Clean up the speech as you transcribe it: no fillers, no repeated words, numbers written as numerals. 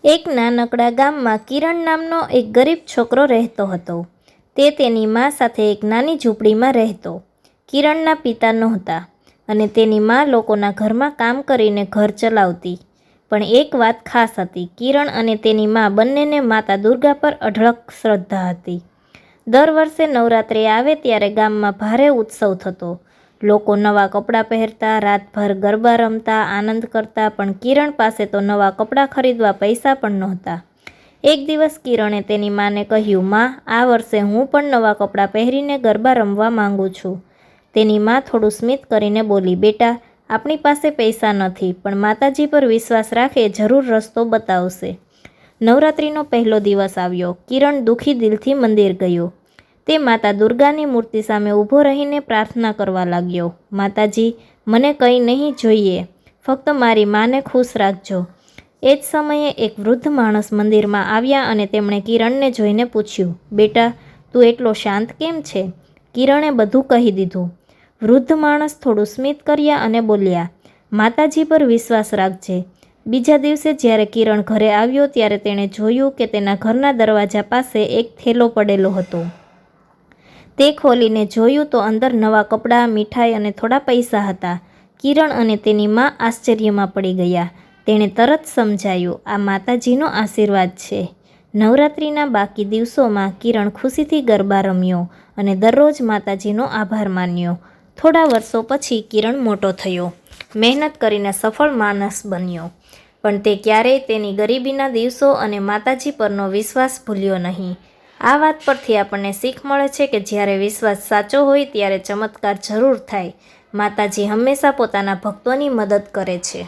એક નાનકડા ગામમાં કિરણ નામનો એક ગરીબ છોકરો રહેતો હતો. તે તેની મા સાથે એક નાની ઝૂંપડીમાં રહેતો. કિરણના પિતા નહોતા અને તેની મા લોકોના ઘરમાં કામ કરીને ઘર ચલાવતી. પણ એક વાત ખાસ હતી, કિરણ અને તેની મા બંનેને માતા દુર્ગા પર અઢળક શ્રદ્ધા હતી. દર વર્ષે નવરાત્રિ આવે ત્યારે ગામમાં ભારે ઉત્સવ થતો. લોકો નવા કપડાં પહેરતા, રાતભર ગરબા રમતા, આનંદ કરતા. પણ કિરણ પાસે તો નવા કપડાં ખરીદવા પૈસા પણ નહોતા. એક દિવસ કિરણે તેની માને કહ્યું, "મા, આ વર્ષે હું પણ નવા કપડાં પહેરીને ગરબા રમવા માંગુ છું." તેની મા થોડું સ્મિત કરીને બોલી, "બેટા, આપણી પાસે પૈસા નથી, પણ માતાજી પર વિશ્વાસ રાખે, જરૂર રસ્તો બતાવશે." નવરાત્રિનો પહેલો દિવસ આવ્યો. કિરણ દુઃખી દિલથી મંદિર ગયો. તે માતા દુર્ગાની મૂર્તિ સામે ઊભો રહીને પ્રાર્થના કરવા લાગ્યો, "માતાજી, મને કંઈ નહીં જોઈએ, ફક્ત મારી માને ખુશ રાખજો." એ જ સમયે એક વૃદ્ધ માણસ મંદિરમાં આવ્યા અને તેમણે કિરણને જોઈને પૂછ્યું, "બેટા, તું એટલો શાંત કેમ છે?" કિરણે બધું કહી દીધું. વૃદ્ધ માણસ થોડું સ્મિત કર્યા અને બોલ્યા, "માતાજી પર વિશ્વાસ રાખજે." બીજા દિવસે જ્યારે કિરણ ઘરે આવ્યો ત્યારે તેણે જોયું કે તેના ઘરના દરવાજા પાસે એક થેલો પડેલો હતો. તે ખોલીને જોયું તો અંદર નવા કપડાં, મીઠાઈ અને થોડા પૈસા હતા. કિરણ અને તેની મા આશ્ચર્યમાં પડી ગયા. તેણે તરત સમજાયું, આ માતાજીનો આશીર્વાદ છે. નવરાત્રિના બાકી દિવસોમાં કિરણ ખુશીથી ગરબા રમ્યો અને દરરોજ માતાજીનો આભાર માન્યો. થોડા વર્ષો પછી કિરણ મોટો થયો, મહેનત કરીને સફળ માણસ બન્યો. પણ તે ક્યારેય તેની ગરીબીના દિવસો અને માતાજી પરનો વિશ્વાસ ભૂલ્યો નહીં. આ વાત પરથી આપણને શીખ મળે છે કે જ્યારે વિશ્વાસ સાચો હોય ત્યારે ચમત્કાર જરૂર થાય. માતાજી હંમેશા પોતાના ભક્તોની મદદ કરે છે.